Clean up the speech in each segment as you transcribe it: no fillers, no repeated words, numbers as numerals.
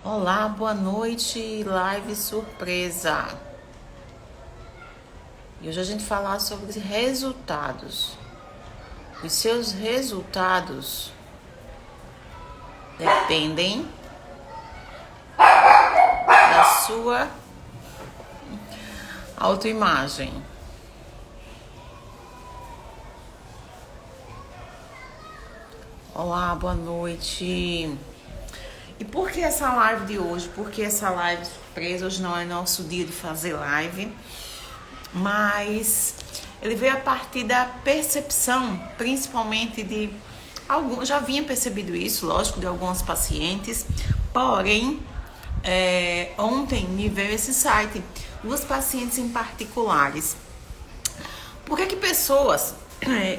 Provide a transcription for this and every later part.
Olá, boa noite, live surpresa. E hoje a gente falar sobre resultados. Os seus resultados dependem da sua autoimagem. Olá, boa noite. E por que essa live de hoje? Porque essa live surpresa, hoje não é nosso dia de fazer live, mas ele veio a partir da percepção, principalmente de alguns, já vinha percebido isso, lógico, de algumas pacientes, porém, ontem me veio esse site, duas pacientes em particulares. Por que pessoas,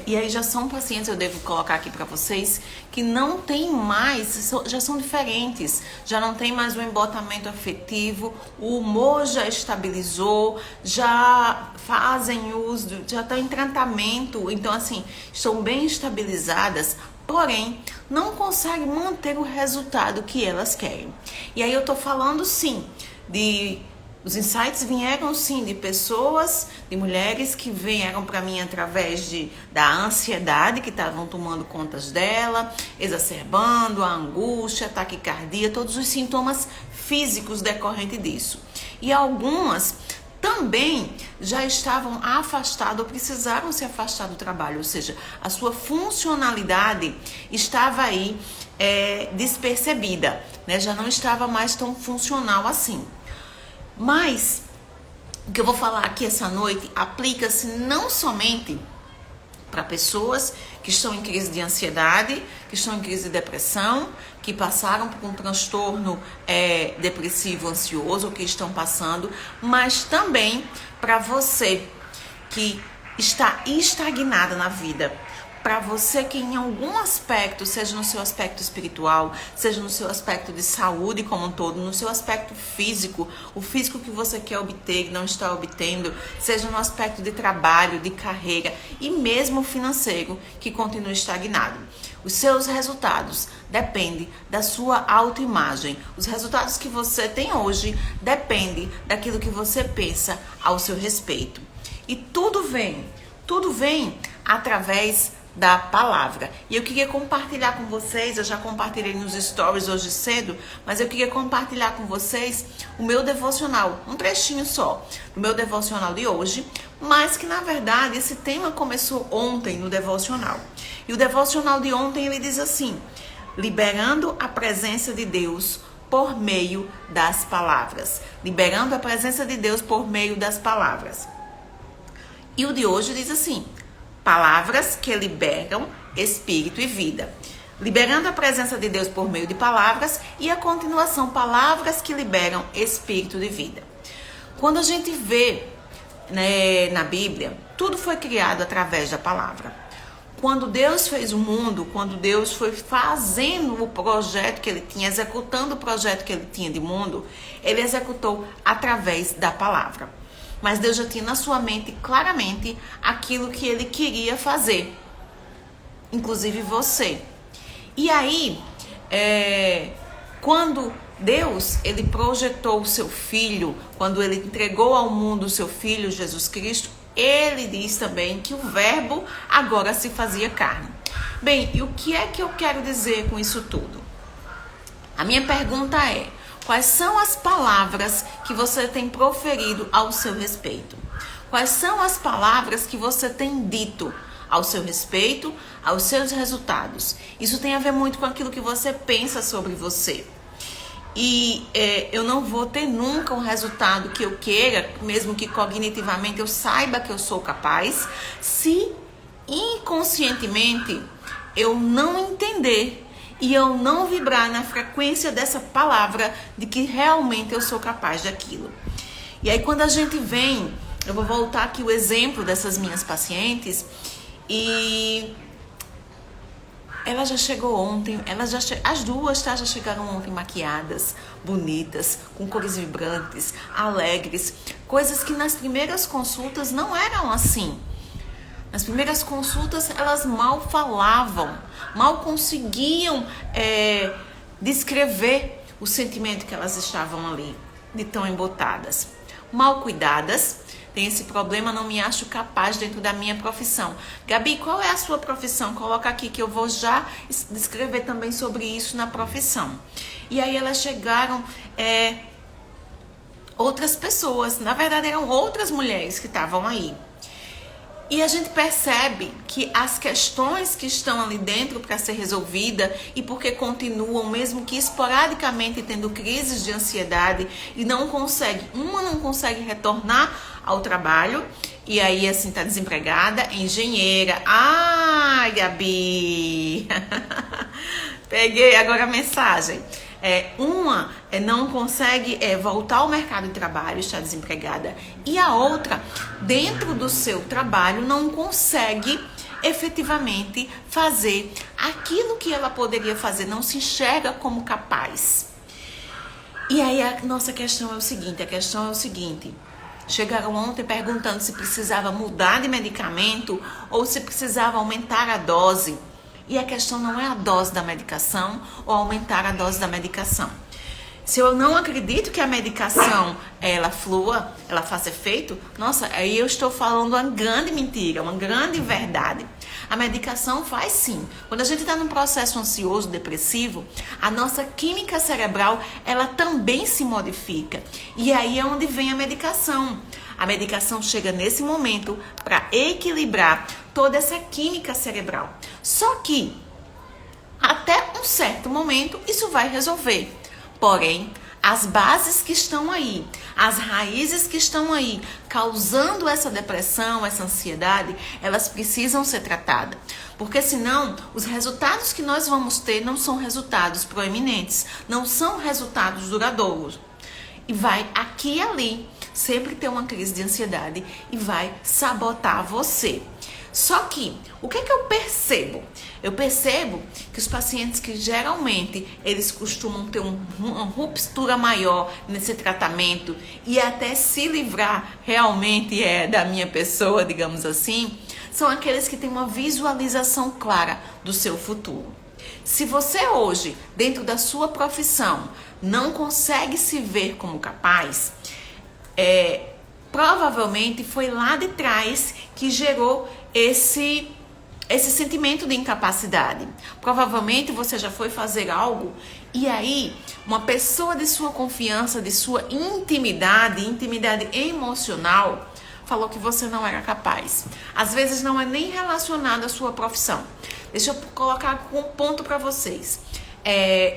e aí já são pacientes, eu devo colocar aqui para vocês, que não tem mais, já são diferentes, já não tem mais o embotamento afetivo, o humor já estabilizou, já fazem uso, já estão em tratamento, então assim, estão bem estabilizadas, porém, não conseguem manter o resultado que elas querem. E aí eu tô falando sim, os insights vieram sim de pessoas, de mulheres que vieram para mim através da ansiedade que estavam tomando contas dela, exacerbando a angústia, a taquicardia, todos os sintomas físicos decorrentes disso. E algumas também já estavam afastadas ou precisaram se afastar do trabalho, ou seja, a sua funcionalidade estava aí despercebida, né? Já não estava mais tão funcional assim. Mas o que eu vou falar aqui essa noite aplica-se não somente para pessoas que estão em crise de ansiedade, que estão em crise de depressão, que passaram por um transtorno depressivo ansioso, ou que estão passando, mas também para você que está estagnada na vida. Para você que em algum aspecto, seja no seu aspecto espiritual, seja no seu aspecto de saúde como um todo, no seu aspecto físico, o físico que você quer obter e não está obtendo, seja no aspecto de trabalho, de carreira e mesmo financeiro que continua estagnado. Os seus resultados dependem da sua autoimagem. Os resultados que você tem hoje dependem daquilo que você pensa ao seu respeito. E tudo vem através da palavra. E eu queria compartilhar com vocês, eu já compartilhei nos stories hoje cedo, mas eu queria compartilhar com vocês o meu devocional, um trechinho só do meu devocional de hoje, mas que na verdade esse tema começou ontem no devocional. E o devocional de ontem ele diz assim: liberando a presença de Deus por meio das palavras. Liberando a presença de Deus por meio das palavras. E o de hoje diz assim: palavras que liberam espírito e vida. Liberando a presença de Deus por meio de palavras, e a continuação, palavras que liberam espírito de vida. Quando a gente vê, né, na Bíblia, tudo foi criado através da palavra. Quando Deus fez o mundo, quando Deus foi fazendo o projeto que ele tinha, executando o projeto que ele tinha de mundo, ele executou através da palavra. Mas Deus já tinha na sua mente claramente aquilo que ele queria fazer, inclusive você. E aí, quando Deus ele projetou o seu filho, quando ele entregou ao mundo o seu filho Jesus Cristo, ele diz também que o verbo agora se fazia carne. Bem, e o que é que eu quero dizer com isso tudo? A minha pergunta é: quais são as palavras que você tem proferido ao seu respeito? Quais são as palavras que você tem dito ao seu respeito, aos seus resultados? Isso tem a ver muito com aquilo que você pensa sobre você. E eu não vou ter nunca um resultado que eu queira, mesmo que cognitivamente eu saiba que eu sou capaz, se inconscientemente eu não entender e eu não vibrar na frequência dessa palavra de que realmente eu sou capaz daquilo. E aí quando a gente vem, eu vou voltar aqui o exemplo dessas minhas pacientes, e ela já chegou ontem, as duas já chegaram ontem maquiadas, bonitas, com cores vibrantes, alegres, coisas que nas primeiras consultas não eram assim. Nas primeiras consultas, elas mal falavam, mal conseguiam descrever o sentimento que elas estavam ali, de tão embotadas. Mal cuidadas, tem esse problema, não me acho capaz dentro da minha profissão. Gabi, qual é a sua profissão? Coloca aqui que eu vou já descrever também sobre isso na profissão. E aí elas chegaram, outras pessoas, na verdade eram outras mulheres que estavam aí. E a gente percebe que as questões que estão ali dentro para ser resolvida e porque continuam, mesmo que esporadicamente tendo crises de ansiedade e não consegue retornar ao trabalho e aí assim tá desempregada, engenheira. Ai, Gabi! Peguei agora a mensagem. Uma não consegue voltar ao mercado de trabalho, está desempregada, e a outra, dentro do seu trabalho, não consegue efetivamente fazer aquilo que ela poderia fazer, não se enxerga como capaz. E aí a nossa questão é o seguinte, chegaram ontem perguntando se precisava mudar de medicamento ou se precisava aumentar a dose. E a questão não é a dose da medicação ou aumentar a dose da medicação. Se eu não acredito que a medicação, ela flua, ela faça efeito, nossa, aí eu estou falando uma grande mentira, uma grande verdade. A medicação faz sim. Quando a gente está num processo ansioso, depressivo, a nossa química cerebral, ela também se modifica. E aí é onde vem a medicação. A medicação chega nesse momento para equilibrar toda essa química cerebral. Só que, até um certo momento, isso vai resolver. Porém, as bases que estão aí, as raízes que estão aí, causando essa depressão, essa ansiedade, elas precisam ser tratadas. Porque senão, os resultados que nós vamos ter não são resultados proeminentes, não são resultados duradouros. E vai aqui e ali sempre ter uma crise de ansiedade e vai sabotar você. Só que, o que eu percebo? Eu percebo que os pacientes que geralmente eles costumam ter uma ruptura maior nesse tratamento e até se livrar realmente da minha pessoa, digamos assim, são aqueles que têm uma visualização clara do seu futuro. Se você hoje, dentro da sua profissão, não consegue se ver como capaz, provavelmente foi lá de trás que gerou esse sentimento de incapacidade. Provavelmente você já foi fazer algo e aí uma pessoa de sua confiança, de sua intimidade emocional, falou que você não era capaz. Às vezes não é nem relacionado à sua profissão. Deixa eu colocar um ponto para vocês.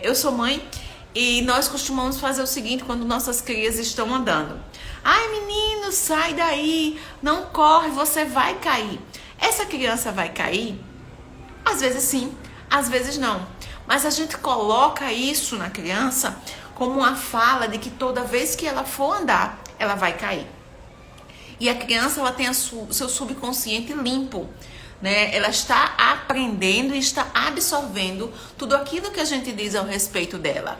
Eu sou mãe e nós costumamos fazer o seguinte quando nossas crias estão andando. Ai, menino, sai daí, não corre, você vai cair. Essa criança vai cair? Às vezes sim, às vezes não. Mas a gente coloca isso na criança como uma fala de que toda vez que ela for andar, ela vai cair. E a criança, ela tem o seu subconsciente limpo, né? Ela está aprendendo e está absorvendo tudo aquilo que a gente diz ao respeito dela.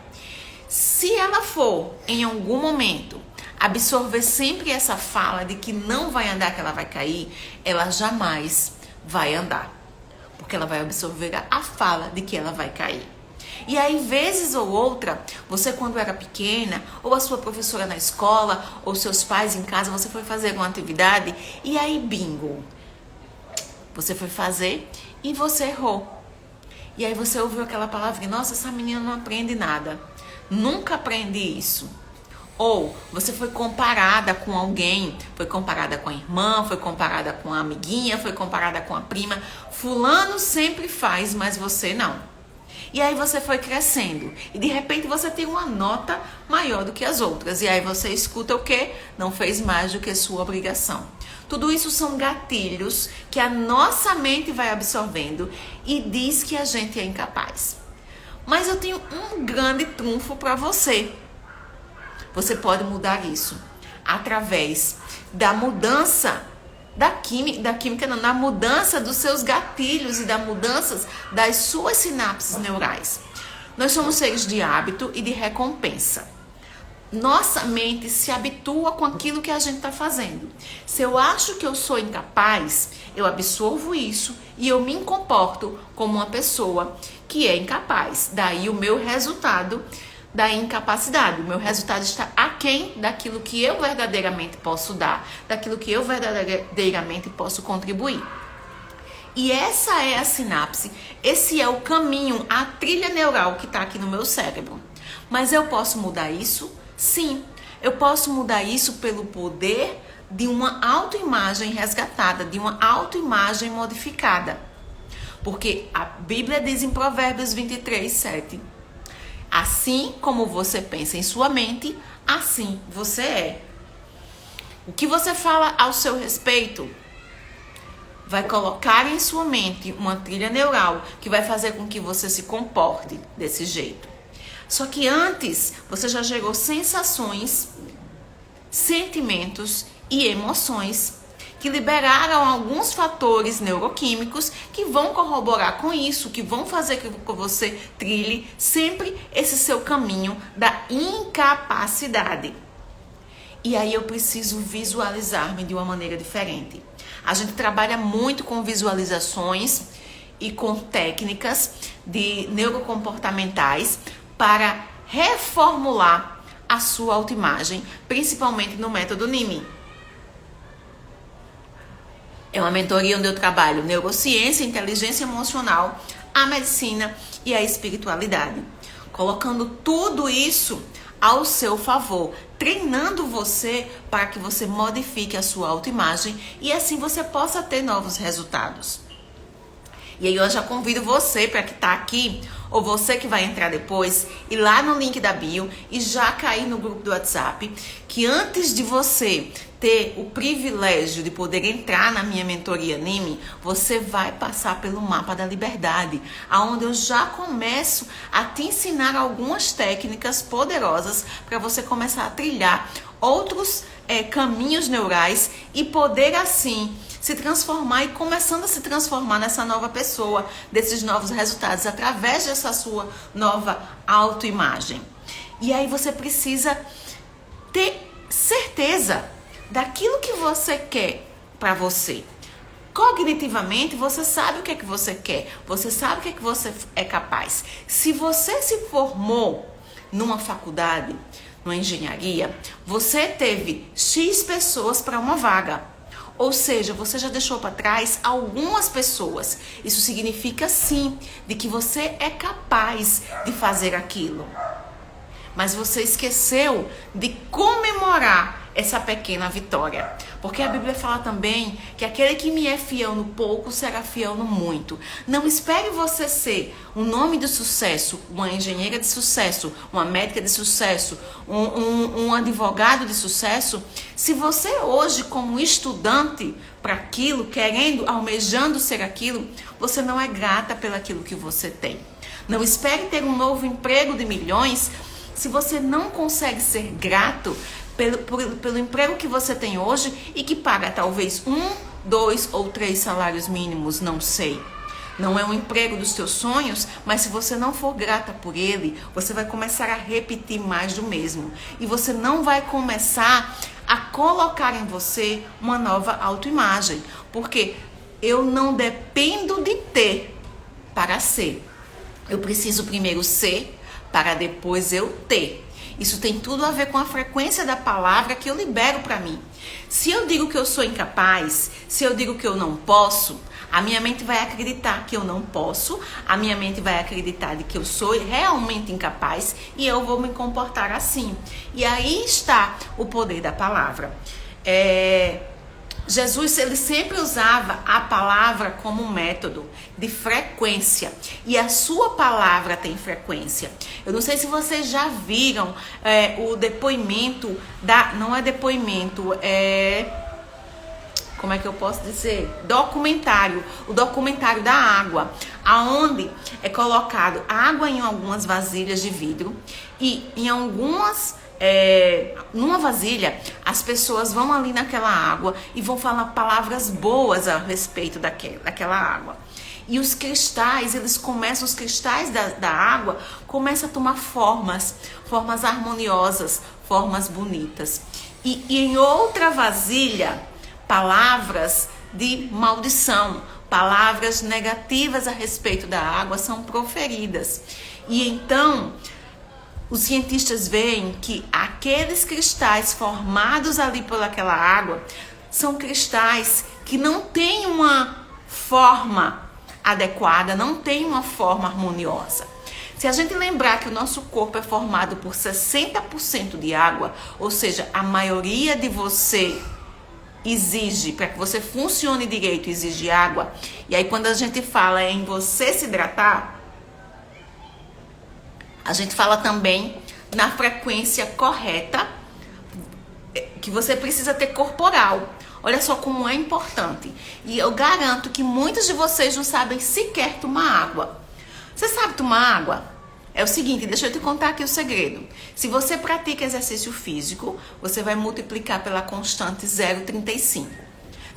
Se ela for, em algum momento, absorver sempre essa fala de que não vai andar, que ela vai cair, ela jamais vai andar. Porque ela vai absorver a fala de que ela vai cair. E aí, vezes ou outra, você quando era pequena, ou a sua professora na escola, ou seus pais em casa, você foi fazer alguma atividade, e aí, bingo, você foi fazer e você errou. E aí você ouviu aquela palavrinha, nossa, essa menina não aprende nada. Nunca aprendi isso. Ou você foi comparada com alguém, foi comparada com a irmã, foi comparada com a amiguinha, foi comparada com a prima. Fulano sempre faz, mas você não. E aí você foi crescendo e de repente você tem uma nota maior do que as outras. E aí você escuta o quê? Não fez mais do que sua obrigação. Tudo isso são gatilhos que a nossa mente vai absorvendo e diz que a gente é incapaz. Mas eu tenho um grande trunfo para você. Você pode mudar isso através da mudança da mudança dos seus gatilhos e da mudança das suas sinapses neurais. Nós somos seres de hábito e de recompensa. Nossa mente se habitua com aquilo que a gente está fazendo. Se eu acho que eu sou incapaz, eu absorvo isso e eu me comporto como uma pessoa que é incapaz. Daí o meu resultado da incapacidade. O meu resultado está aquém daquilo que eu verdadeiramente posso dar, daquilo que eu verdadeiramente posso contribuir. E essa é a sinapse, esse é o caminho, a trilha neural que está aqui no meu cérebro. Mas eu posso mudar isso? Sim, eu posso mudar isso pelo poder de uma autoimagem resgatada, de uma autoimagem modificada. Porque a Bíblia diz em Provérbios 23:7, assim como você pensa em sua mente, assim você é. O que você fala ao seu respeito vai colocar em sua mente uma trilha neural que vai fazer com que você se comporte desse jeito. Só que antes, você já gerou sensações, sentimentos e emoções que liberaram alguns fatores neuroquímicos que vão corroborar com isso, que vão fazer com que você trilhe sempre esse seu caminho da incapacidade. E aí eu preciso visualizar-me de uma maneira diferente. A gente trabalha muito com visualizações e com técnicas de neurocomportamentais para reformular a sua autoimagem, principalmente no método NIMI. É uma mentoria onde eu trabalho neurociência, inteligência emocional, a medicina e a espiritualidade. Colocando tudo isso ao seu favor, treinando você para que você modifique a sua autoimagem e assim você possa ter novos resultados. E aí eu já convido você para que está aqui, ou você que vai entrar depois, ir lá no link da bio e já cair no grupo do WhatsApp, que antes de você ter o privilégio de poder entrar na minha mentoria NIMI, você vai passar pelo mapa da liberdade, aonde eu já começo a te ensinar algumas técnicas poderosas para você começar a trilhar outros caminhos neurais e poder assim se transformar e começando a se transformar nessa nova pessoa, desses novos resultados, através dessa sua nova autoimagem. E aí você precisa ter certeza daquilo que você quer para você. Cognitivamente, você sabe o que é que você quer, você sabe o que é que você é capaz. Se você se formou numa faculdade, numa engenharia, você teve X pessoas para uma vaga. Ou seja, você já deixou para trás algumas pessoas. Isso significa sim, de que você é capaz de fazer aquilo. Mas você esqueceu de comemorar essa pequena vitória. Porque a Bíblia fala também que aquele que me é fiel no pouco será fiel no muito. Não espere você ser um nome de sucesso, uma engenheira de sucesso, uma médica de sucesso, um advogado de sucesso, se você hoje como estudante para aquilo, querendo, almejando ser aquilo, você não é grata pelaquilo que você tem. Não espere ter um novo emprego de milhões se você não consegue ser grato pelo emprego que você tem hoje e que paga talvez 1, 2 ou 3 salários mínimos, não sei. Não é um emprego dos seus sonhos, mas se você não for grata por ele, você vai começar a repetir mais do mesmo. E você não vai começar a colocar em você uma nova autoimagem. Porque eu não dependo de ter para ser. Eu preciso primeiro ser para depois eu ter. Isso tem tudo a ver com a frequência da palavra que eu libero para mim. Se eu digo que eu sou incapaz, se eu digo que eu não posso, a minha mente vai acreditar que eu não posso, a minha mente vai acreditar de que eu sou realmente incapaz e eu vou me comportar assim. E aí está o poder da palavra. Jesus, ele sempre usava a palavra como método de frequência. E a sua palavra tem frequência. Eu não sei se vocês já viram o depoimento não é depoimento, como é que eu posso dizer? Documentário. O documentário da água. Aonde é colocado água em algumas vasilhas de vidro. E em algumas... numa vasilha, as pessoas vão ali naquela água e vão falar palavras boas a respeito daquela água. E os cristais, os cristais da água começam a tomar formas harmoniosas, formas bonitas. E em outra vasilha, palavras de maldição, palavras negativas a respeito da água são proferidas. E então... os cientistas veem que aqueles cristais formados ali por aquela água são cristais que não têm uma forma adequada, não têm uma forma harmoniosa. Se a gente lembrar que o nosso corpo é formado por 60% de água, ou seja, a maioria de você exige, para que você funcione direito, exige água. E aí quando a gente fala em você se hidratar, a gente fala também na frequência correta que você precisa ter corporal. Olha só como é importante. E eu garanto que muitos de vocês não sabem sequer tomar água. Você sabe tomar água? É o seguinte, deixa eu te contar aqui o segredo. Se você pratica exercício físico, você vai multiplicar pela constante 0,35,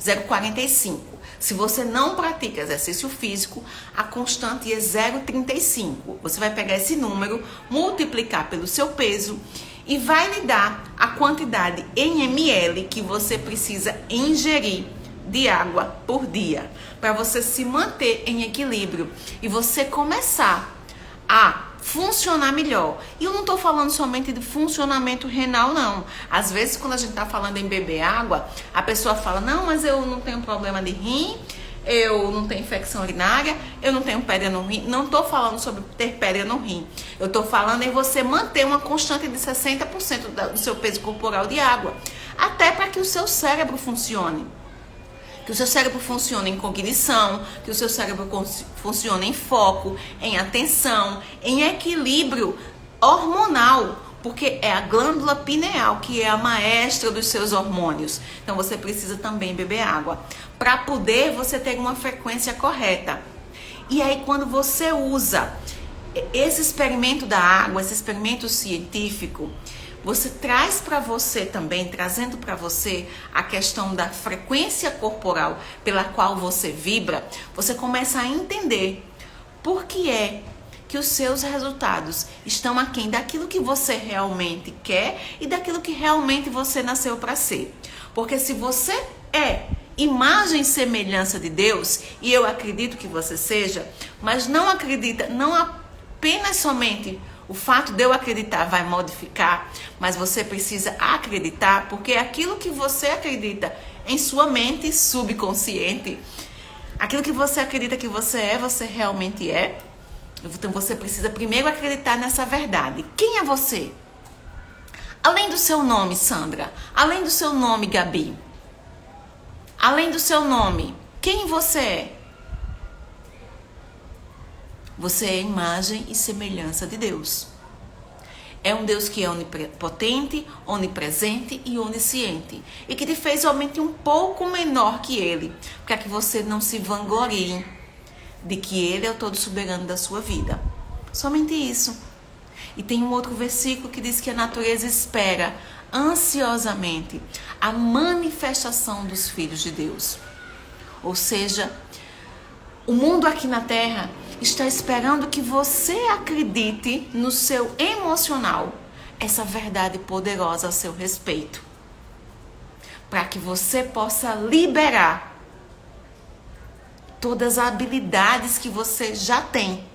0,45. Se você não pratica exercício físico, a constante é 0,35. Você vai pegar esse número, multiplicar pelo seu peso e vai lhe dar a quantidade em ml que você precisa ingerir de água por dia, para você se manter em equilíbrio e você começar a funcionar melhor. E eu não tô falando somente de funcionamento renal, não. Às vezes, quando a gente tá falando em beber água, a pessoa fala, não, mas eu não tenho problema de rim, eu não tenho infecção urinária, eu não tenho pedra no rim. Não tô falando sobre ter pedra no rim. Eu tô falando em você manter uma constante de 60% do seu peso corporal de água. Até para que o seu cérebro funcione. Que o seu cérebro funcione em cognição, que o seu cérebro funcione em foco, em atenção, em equilíbrio hormonal, porque é a glândula pineal que é a maestra dos seus hormônios. Então você precisa também beber água, para poder você ter uma frequência correta. E aí quando você usa esse experimento da água, esse experimento científico, você traz para você também, trazendo para você a questão da frequência corporal pela qual você vibra, você começa a entender por que é que os seus resultados estão aquém daquilo que você realmente quer e daquilo que realmente você nasceu para ser. Porque se você é imagem e semelhança de Deus, e eu acredito que você seja, mas não acredita, não apenas somente o fato de eu acreditar vai modificar, mas você precisa acreditar, porque aquilo que você acredita em sua mente subconsciente, aquilo que você acredita que você realmente é. Então você precisa primeiro acreditar nessa verdade. Quem é você? Além do seu nome, Sandra, além do seu nome, Gabi, além do seu nome, quem você é? Você é imagem e semelhança de Deus. É um Deus que é onipotente, onipresente e onisciente. E que te fez somente um pouco menor que Ele, para que você não se vanglorie de que Ele é o todo soberano da sua vida. Somente isso. E tem um outro versículo que diz que a natureza espera ansiosamente a manifestação dos filhos de Deus. Ou seja, o mundo aqui na Terra está esperando que você acredite no seu emocional, essa verdade poderosa a seu respeito, para que você possa liberar todas as habilidades que você já tem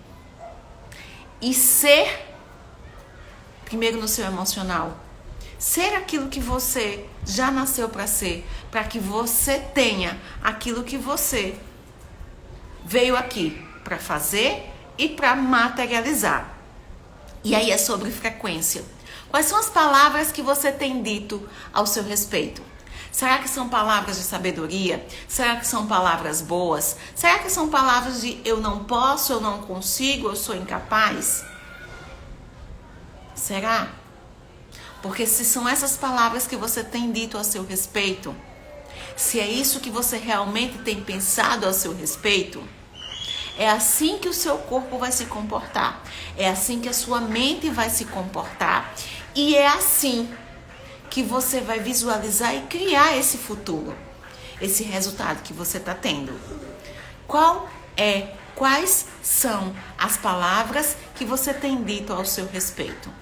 e ser, primeiro no seu emocional, ser aquilo que você já nasceu para ser, para que você tenha aquilo que você veio aqui para fazer e para materializar. E aí é sobre frequência. Quais são as palavras que você tem dito ao seu respeito? Será que são palavras de sabedoria? Será que são palavras boas? Será que são palavras de eu não posso, eu não consigo, eu sou incapaz? Será? Porque se são essas palavras que você tem dito a seu respeito, se é isso que você realmente tem pensado a seu respeito, é assim que o seu corpo vai se comportar. É assim que a sua mente vai se comportar. E é assim que você vai visualizar e criar esse futuro. Esse resultado que você está tendo. Quais são as palavras que você tem dito ao seu respeito?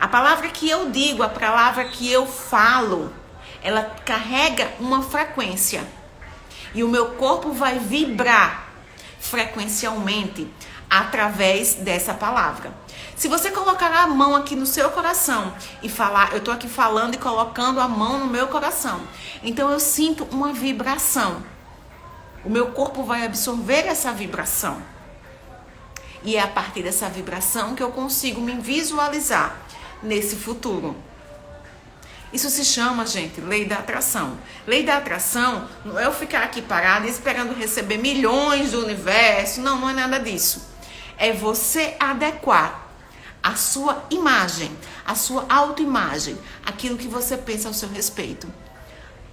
A palavra que eu digo, a palavra que eu falo, ela carrega uma frequência. E o meu corpo vai vibrar frequencialmente através dessa palavra. Se você colocar a mão aqui no seu coração e falar, eu tô aqui falando e colocando a mão no meu coração, então eu sinto uma vibração. O meu corpo vai absorver essa vibração. E é a partir dessa vibração que eu consigo me visualizar nesse futuro. Isso se chama, gente, lei da atração. Lei da atração não é eu ficar aqui parado esperando receber milhões do universo. Não, não é nada disso. É você adequar a sua imagem, a sua autoimagem, aquilo que você pensa ao seu respeito,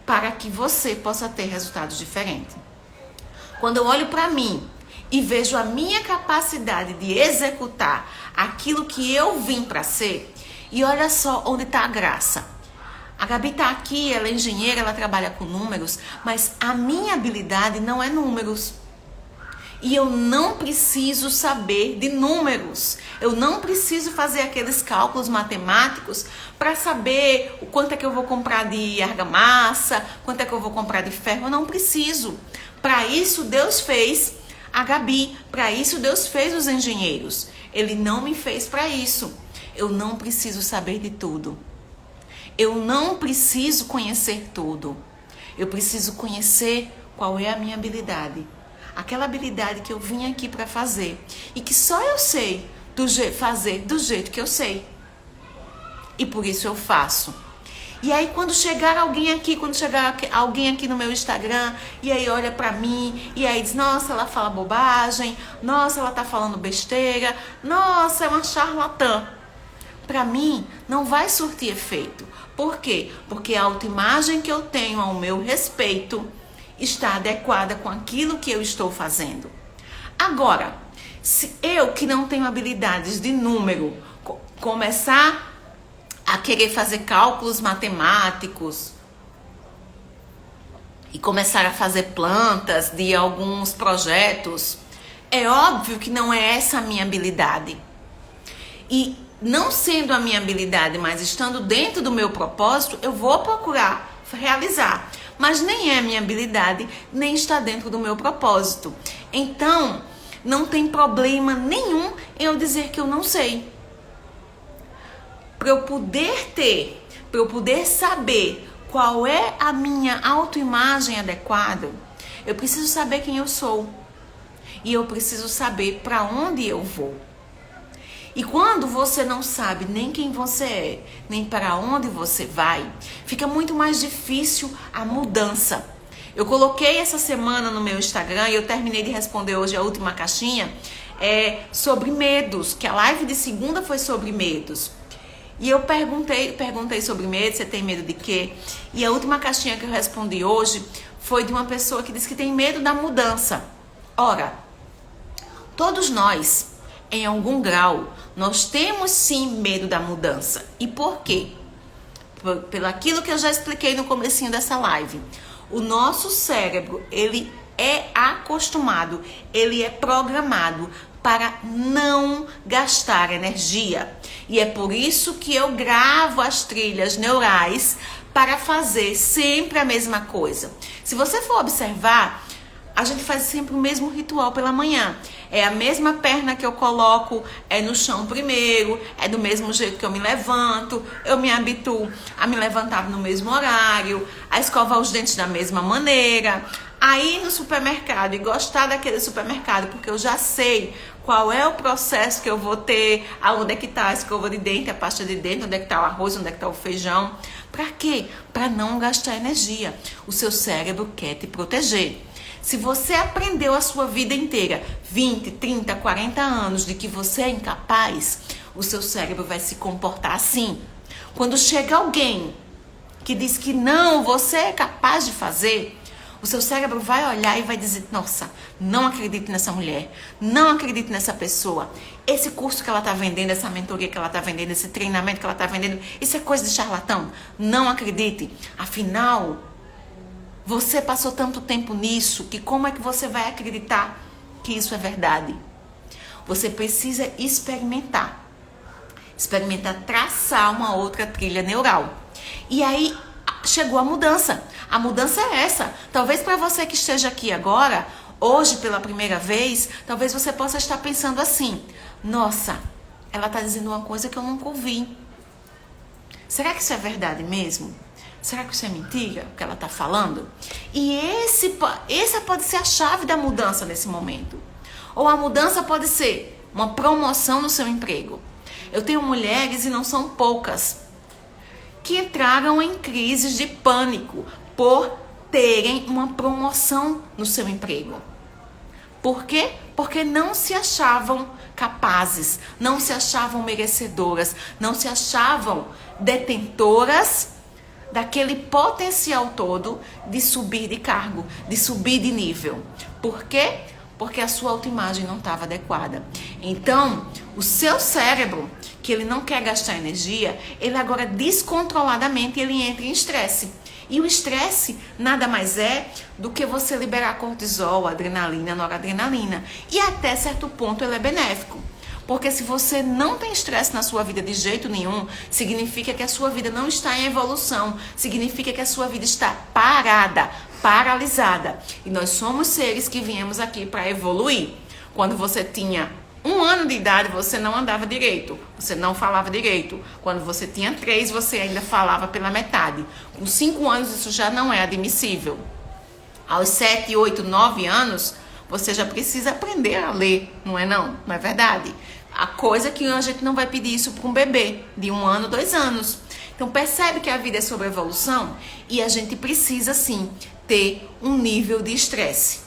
para que você possa ter resultados diferentes. Quando eu olho para mim e vejo a minha capacidade de executar aquilo que eu vim para ser, e olha só onde está a graça. A Gabi está aqui, ela é engenheira, ela trabalha com números, mas a minha habilidade não é números. E eu não preciso saber de números. Eu não preciso fazer aqueles cálculos matemáticos para saber o quanto é que eu vou comprar de argamassa, quanto é que eu vou comprar de ferro. Eu não preciso. Para isso Deus fez a Gabi, para isso Deus fez os engenheiros. Ele não me fez para isso. Eu não preciso saber de tudo. Eu não preciso conhecer tudo. Eu preciso conhecer qual é a minha habilidade. Aquela habilidade que eu vim aqui para fazer. E que só eu sei fazer do jeito que eu sei. E por isso eu faço. E aí quando chegar alguém aqui no meu Instagram, e aí olha pra mim, e aí diz, nossa, ela fala bobagem, nossa, ela tá falando besteira, nossa, é uma charlatã. Pra mim, não vai surtir efeito. Por quê? Porque a autoimagem que eu tenho ao meu respeito está adequada com aquilo que eu estou fazendo. Agora, se eu que não tenho habilidades de número começar a querer fazer cálculos matemáticos e começar a fazer plantas de alguns projetos, é óbvio que não é essa a minha habilidade. E não sendo a minha habilidade, mas estando dentro do meu propósito, eu vou procurar realizar. Mas nem é a minha habilidade, nem está dentro do meu propósito. Então, não tem problema nenhum em eu dizer que eu não sei. Para eu poder saber qual é a minha autoimagem adequada, eu preciso saber quem eu sou. E eu preciso saber para onde eu vou. E quando você não sabe nem quem você é, nem para onde você vai, fica muito mais difícil a mudança. Eu coloquei essa semana no meu Instagram e eu terminei de responder hoje a última caixinha sobre medos, que a live de segunda foi sobre medos. E eu perguntei sobre medo, você tem medo de quê? E a última caixinha que eu respondi hoje foi de uma pessoa que disse que tem medo da mudança. Ora, todos nós, em algum grau, nós temos sim medo da mudança. E por quê? Pelo aquilo que eu já expliquei no comecinho dessa live. O nosso cérebro, ele é acostumado, ele é programado para não gastar energia. E é por isso que eu gravo as trilhas neurais para fazer sempre a mesma coisa. Se você for observar, a gente faz sempre o mesmo ritual pela manhã. É a mesma perna que eu coloco no chão primeiro, é do mesmo jeito que eu me levanto, eu me habituo a me levantar no mesmo horário, a escovar os dentes da mesma maneira, a ir no supermercado e gostar daquele supermercado, porque eu já sei qual é o processo que eu vou ter, aonde é que está a escova de dente, a pasta de dente, onde é que está o arroz, onde é que está o feijão. Para quê? Para não gastar energia. O seu cérebro quer te proteger. Se você aprendeu a sua vida inteira, 20, 30, 40 anos, de que você é incapaz, o seu cérebro vai se comportar assim. Quando chega alguém que diz que não, você é capaz de fazer, o seu cérebro vai olhar e vai dizer, nossa, não acredito nessa mulher, não acredito nessa pessoa. Esse curso que ela está vendendo, essa mentoria que ela está vendendo, esse treinamento que ela está vendendo, isso é coisa de charlatão. Não acredite. Afinal, você passou tanto tempo nisso que como é que você vai acreditar que isso é verdade? Você precisa experimentar. Experimentar traçar uma outra trilha neural. E aí chegou a mudança. A mudança é essa. Talvez para você que esteja aqui agora, Hoje, pela primeira vez, talvez você possa estar pensando assim: nossa, ela está dizendo uma coisa que eu nunca ouvi. Será que isso é verdade mesmo? Será que isso é mentira, o que ela está falando? E essa pode ser a chave da mudança nesse momento. Ou a mudança pode ser uma promoção no seu emprego. Eu tenho mulheres, e não são poucas, que entraram em crises de pânico por terem uma promoção no seu emprego. Por quê? Porque não se achavam capazes, não se achavam merecedoras, não se achavam detentoras daquele potencial todo de subir de cargo, de subir de nível. Por quê? Porque a sua autoimagem não estava adequada. Então, o seu cérebro, que ele não quer gastar energia, ele agora descontroladamente ele entra em estresse. E o estresse nada mais é do que você liberar cortisol, adrenalina, noradrenalina. E até certo ponto ele é benéfico. Porque se você não tem estresse na sua vida de jeito nenhum, significa que a sua vida não está em evolução, significa que a sua vida está parada, paralisada. E nós somos seres que viemos aqui para evoluir. Quando você tinha 1 ano de idade, você não andava direito, você não falava direito. Quando você tinha 3, você ainda falava pela metade. Com 5 anos, isso já não é admissível. Aos 7, 8, 9 anos, você já precisa aprender a ler, não é não? Não é verdade? A coisa que a gente não vai pedir isso para um bebê de 1 ano, 2 anos. Então percebe que a vida é sobre evolução e a gente precisa sim ter um nível de estresse.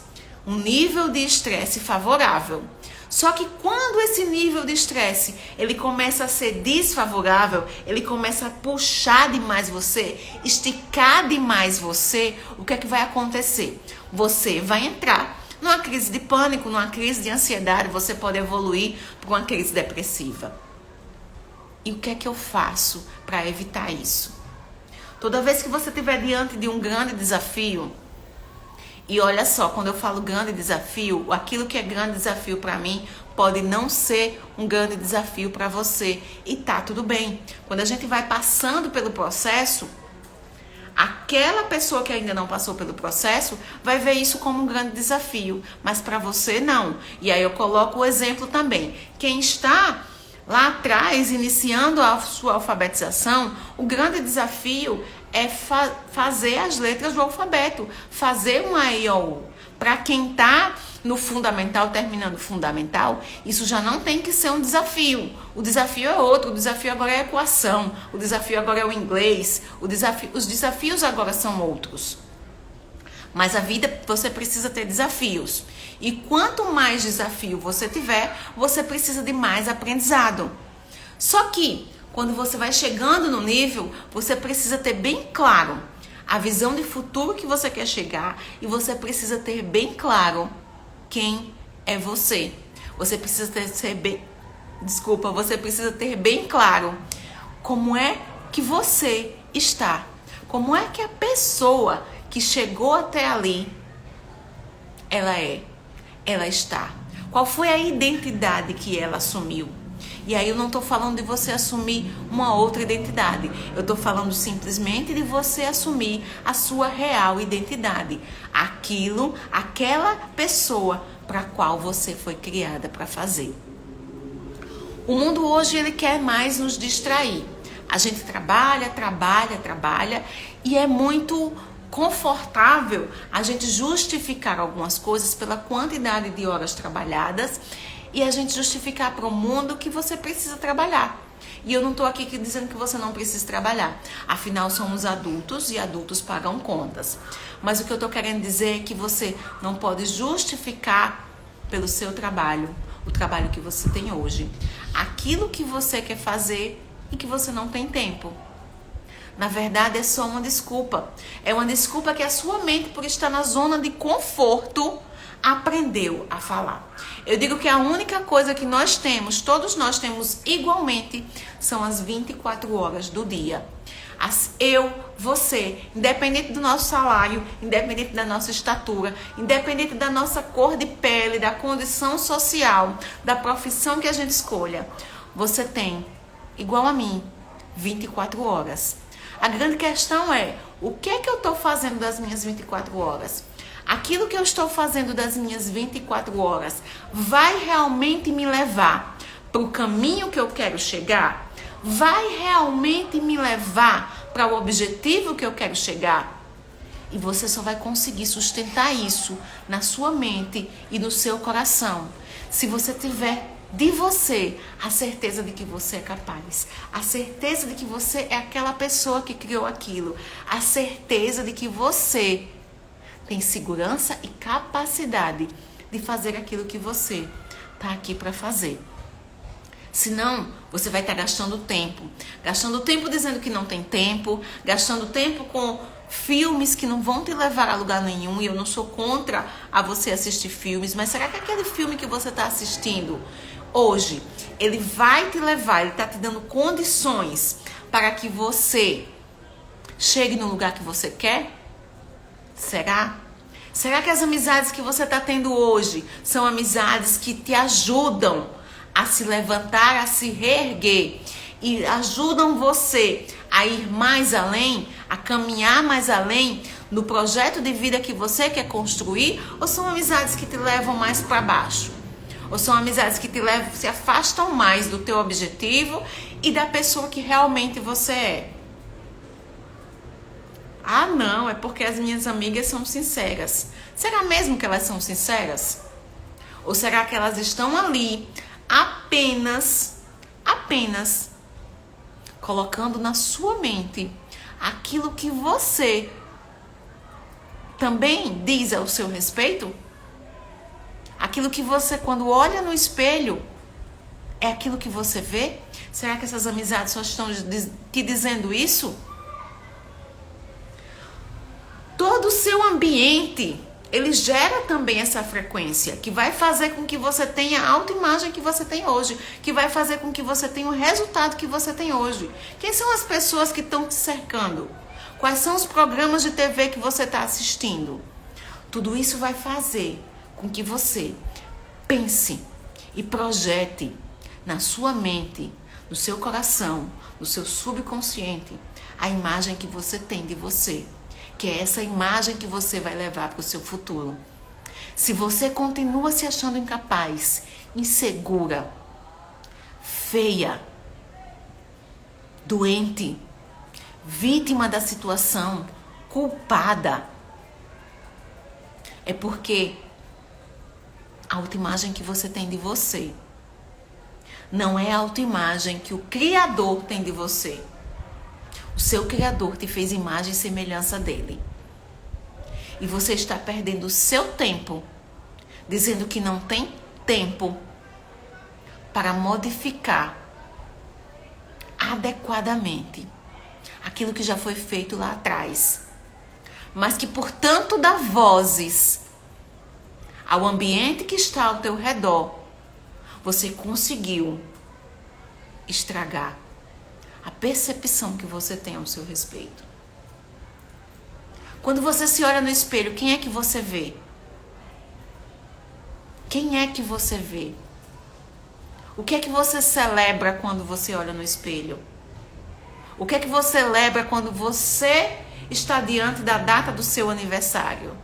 Um nível de estresse favorável. Só que quando esse nível de estresse ele começa a ser desfavorável, ele começa a puxar demais você, esticar demais você, o que é que vai acontecer? Você vai entrar numa crise de pânico, numa crise de ansiedade, você pode evoluir para uma crise depressiva. E o que é que eu faço para evitar isso? Toda vez que você estiver diante de um grande desafio, e olha só, quando eu falo grande desafio, aquilo que é grande desafio para mim pode não ser um grande desafio para você. E tá tudo bem. Quando a gente vai passando pelo processo, aquela pessoa que ainda não passou pelo processo vai ver isso como um grande desafio, mas para você não. E aí eu coloco o exemplo também. Quem está lá atrás, iniciando a sua alfabetização, o grande desafio é fazer as letras do alfabeto, fazer um A, I, O, U. Para quem está no fundamental, terminando o fundamental, isso já não tem que ser um desafio. O desafio é outro, o desafio agora é a equação, o desafio agora é o inglês, os desafios agora são outros. Mas a vida, você precisa ter desafios. E quanto mais desafio você tiver, você precisa de mais aprendizado. Só que, quando você vai chegando no nível, você precisa ter bem claro a visão de futuro que você quer chegar e você precisa ter bem claro quem é você. Você precisa você precisa ter bem claro como é que você está. Como é que a pessoa que chegou até ali, ela está. Qual foi a identidade que ela assumiu? E aí eu não estou falando de você assumir uma outra identidade. Eu estou falando simplesmente de você assumir a sua real identidade. Aquela pessoa para a qual você foi criada para fazer. O mundo hoje ele quer mais nos distrair. A gente trabalha e é muito confortável a gente justificar algumas coisas pela quantidade de horas trabalhadas e a gente justificar para o mundo que você precisa trabalhar. E eu não estou aqui dizendo que você não precisa trabalhar. Afinal, somos adultos e adultos pagam contas. Mas o que eu estou querendo dizer é que você não pode justificar pelo seu trabalho, o trabalho que você tem hoje, aquilo que você quer fazer e que você não tem tempo. Na verdade, é só uma desculpa. É uma desculpa que a sua mente, por estar na zona de conforto, aprendeu a falar. Eu digo que a única coisa que nós temos, todos nós temos igualmente, são as 24 horas do dia. Você, independente do nosso salário, independente da nossa estatura, independente da nossa cor de pele, da condição social, da profissão que a gente escolha, você tem, igual a mim, 24 horas. A grande questão é, o que é que eu estou fazendo das minhas 24 horas? Aquilo que eu estou fazendo das minhas 24 horas vai realmente me levar para o caminho que eu quero chegar? Vai realmente me levar para o objetivo que eu quero chegar? E você só vai conseguir sustentar isso na sua mente e no seu coração se você tiver de você a certeza de que você é capaz, a certeza de que você é aquela pessoa que criou aquilo, a certeza de que você tem segurança e capacidade de fazer aquilo que você está aqui para fazer. Senão, você vai estar gastando tempo dizendo que não tem tempo, gastando tempo com filmes que não vão te levar a lugar nenhum. E eu não sou contra a você assistir filmes, mas será que aquele filme que você está assistindo hoje, ele vai te levar, ele está te dando condições para que você chegue no lugar que você quer? Será? Será que as amizades que você está tendo hoje são amizades que te ajudam a se levantar, a se reerguer e ajudam você a ir mais além, a caminhar mais além no projeto de vida que você quer construir? Ou são amizades que te levam mais para baixo? Ou são amizades que te levam, se afastam mais do teu objetivo e da pessoa que realmente você é? Ah, não, é porque as minhas amigas são sinceras. Será mesmo que elas são sinceras? Ou será que elas estão ali apenas colocando na sua mente aquilo que você também diz ao seu respeito? Aquilo que você, quando olha no espelho, é aquilo que você vê? Será que essas amizades só estão te dizendo isso? Todo o seu ambiente, ele gera também essa frequência, que vai fazer com que você tenha a autoimagem que você tem hoje, que vai fazer com que você tenha o resultado que você tem hoje. Quem são as pessoas que estão te cercando? Quais são os programas de TV que você está assistindo? Tudo isso vai fazer com que você pense e projete na sua mente, no seu coração, no seu subconsciente, a imagem que você tem de você, que é essa imagem que você vai levar para o seu futuro. Se você continua se achando incapaz, insegura, feia, doente, vítima da situação, culpada, é porque a autoimagem que você tem de você não é a autoimagem que o Criador tem de você. O seu Criador te fez imagem e semelhança dele. E você está perdendo o seu tempo dizendo que não tem tempo para modificar adequadamente aquilo que já foi feito lá atrás. Mas que, portanto, dá vozes ao ambiente que está ao teu redor, você conseguiu estragar a percepção que você tem ao seu respeito. Quando você se olha no espelho, quem é que você vê? Quem é que você vê? O que é que você celebra quando você olha no espelho? O que é que você celebra quando você está diante da data do seu aniversário?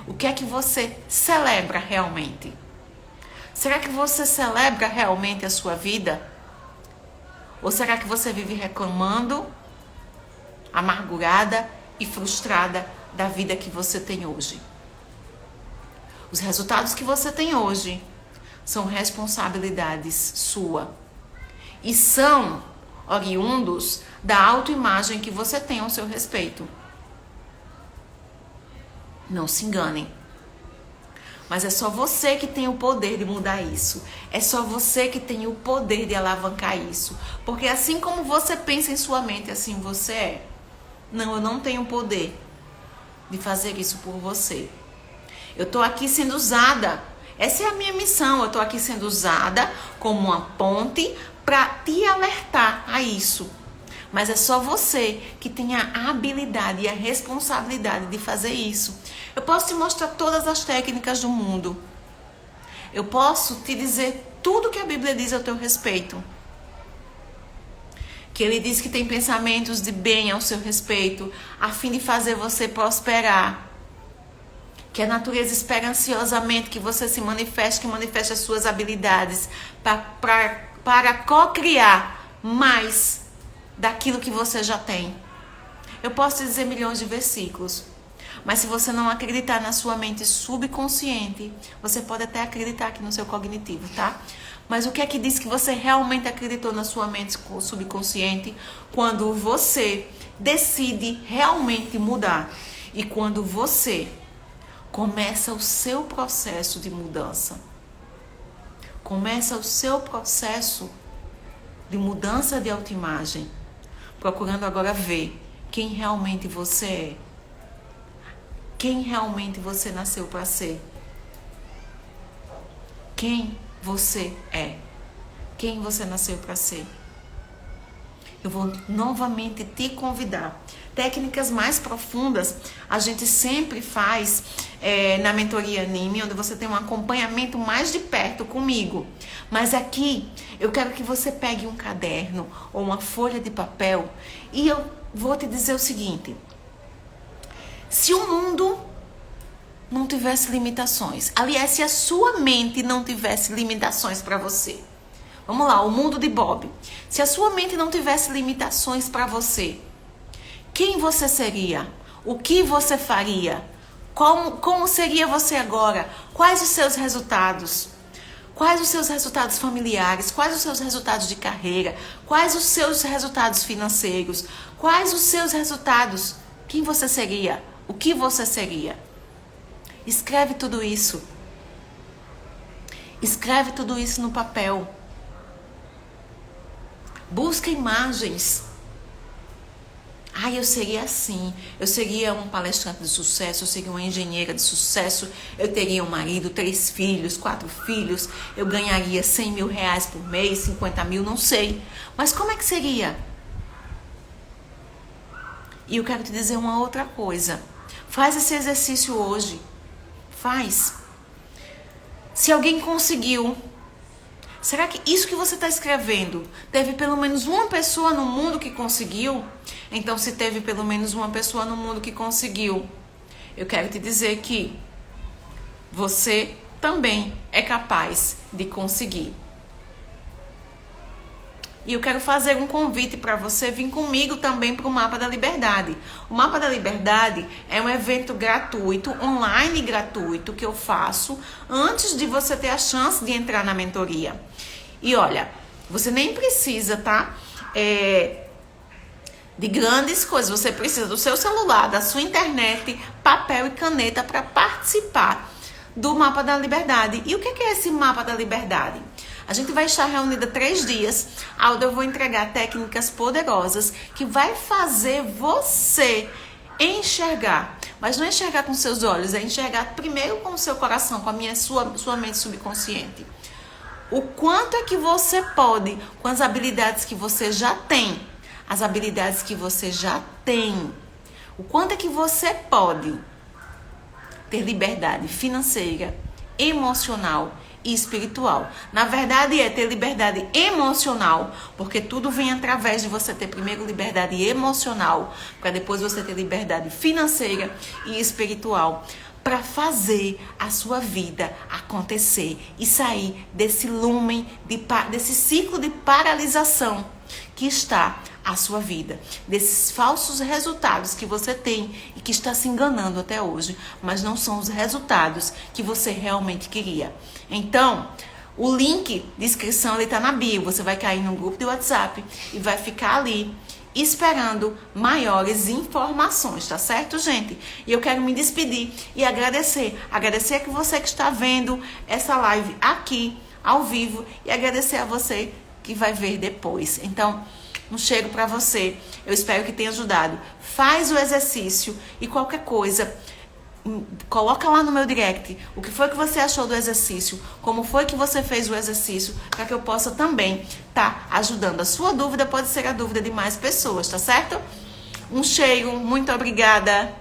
O que é que você celebra realmente? Será que você celebra realmente a sua vida? Ou será que você vive reclamando, amargurada e frustrada da vida que você tem hoje? Os resultados que você tem hoje são responsabilidades sua e são oriundos da autoimagem que você tem ao seu respeito. Não se enganem. Mas é só você que tem o poder de mudar isso. É só você que tem o poder de alavancar isso. Porque assim como você pensa em sua mente, assim você é. Não, eu não tenho poder de fazer isso por você. Eu estou aqui sendo usada. Essa é a minha missão. Eu estou aqui sendo usada como uma ponte para te alertar a isso. Mas é só você que tem a habilidade e a responsabilidade de fazer isso. Eu posso te mostrar todas as técnicas do mundo. Eu posso te dizer tudo que a Bíblia diz ao teu respeito. Que ele diz que tem pensamentos de bem ao seu respeito, a fim de fazer você prosperar. Que a natureza espera ansiosamente que você se manifeste, que manifeste as suas habilidades para co-criar mais daquilo que você já tem. Eu posso te dizer milhões de versículos, mas se você não acreditar na sua mente subconsciente, você pode até acreditar aqui no seu cognitivo, tá? Mas o que é que diz que você realmente acreditou na sua mente subconsciente? Quando você decide realmente mudar e quando você começa o seu processo de mudança. Começa o seu processo de mudança de autoimagem, procurando agora ver quem realmente você é. Quem realmente você nasceu para ser. Quem você é. Quem você nasceu para ser. Eu vou novamente te convidar. Técnicas mais profundas a gente sempre faz na mentoria Anime, onde você tem um acompanhamento mais de perto comigo. Mas aqui eu quero que você pegue um caderno ou uma folha de papel e eu vou te dizer o seguinte. Se o mundo não tivesse limitações, aliás, se a sua mente não tivesse limitações para você, vamos lá, o mundo de Bob. Se a sua mente não tivesse limitações para você, quem você seria? O que você faria? Como seria você agora? Quais os seus resultados? Quais os seus resultados familiares? Quais os seus resultados de carreira? Quais os seus resultados financeiros? Quais os seus resultados? Quem você seria? O que você seria? Escreve tudo isso. Escreve tudo isso no papel. Busca imagens. Eu seria assim. Eu seria um palestrante de sucesso. Eu seria uma engenheira de sucesso. Eu teria um marido, 3 filhos, 4 filhos. Eu ganharia 100 mil reais por mês, 50 mil, não sei. Mas como é que seria? E eu quero te dizer uma outra coisa. Faz esse exercício hoje. Faz. Se alguém conseguiu, será que isso que você está escrevendo teve pelo menos uma pessoa no mundo que conseguiu? Então, se teve pelo menos uma pessoa no mundo que conseguiu, eu quero te dizer que você também é capaz de conseguir. E eu quero fazer um convite para você vir comigo também para o Mapa da Liberdade. O Mapa da Liberdade é um evento gratuito, online gratuito, que eu faço antes de você ter a chance de entrar na mentoria. E olha, você nem precisa, tá? De grandes coisas. Você precisa do seu celular, da sua internet, papel e caneta para participar do Mapa da Liberdade. E o que é esse Mapa da Liberdade? A gente vai estar reunida 3 dias, onde eu vou entregar técnicas poderosas que vai fazer você enxergar. Mas não é enxergar com seus olhos, é enxergar primeiro com o seu coração, com a sua mente subconsciente. O quanto é que você pode, com as habilidades que você já tem, as habilidades que você já tem, o quanto é que você pode ter liberdade financeira, emocional e espiritual. Na verdade é ter liberdade emocional, porque tudo vem através de você ter primeiro liberdade emocional, para depois você ter liberdade financeira e espiritual, para fazer a sua vida acontecer e sair desse lumen, desse ciclo de paralisação que está a sua vida, desses falsos resultados que você tem e que está se enganando até hoje, mas não são os resultados que você realmente queria. Então, o link de inscrição está na bio, você vai cair num grupo de WhatsApp e vai ficar ali esperando maiores informações, tá certo, gente? E eu quero me despedir e agradecer que você que está vendo essa live aqui, ao vivo, e agradecer a você que vai ver depois. Então, um cheiro para você. Eu espero que tenha ajudado. Faz o exercício e qualquer coisa, coloca lá no meu direct o que foi que você achou do exercício, como foi que você fez o exercício, para que eu possa também estar ajudando. A sua dúvida pode ser a dúvida de mais pessoas, tá certo? Um cheiro, muito obrigada.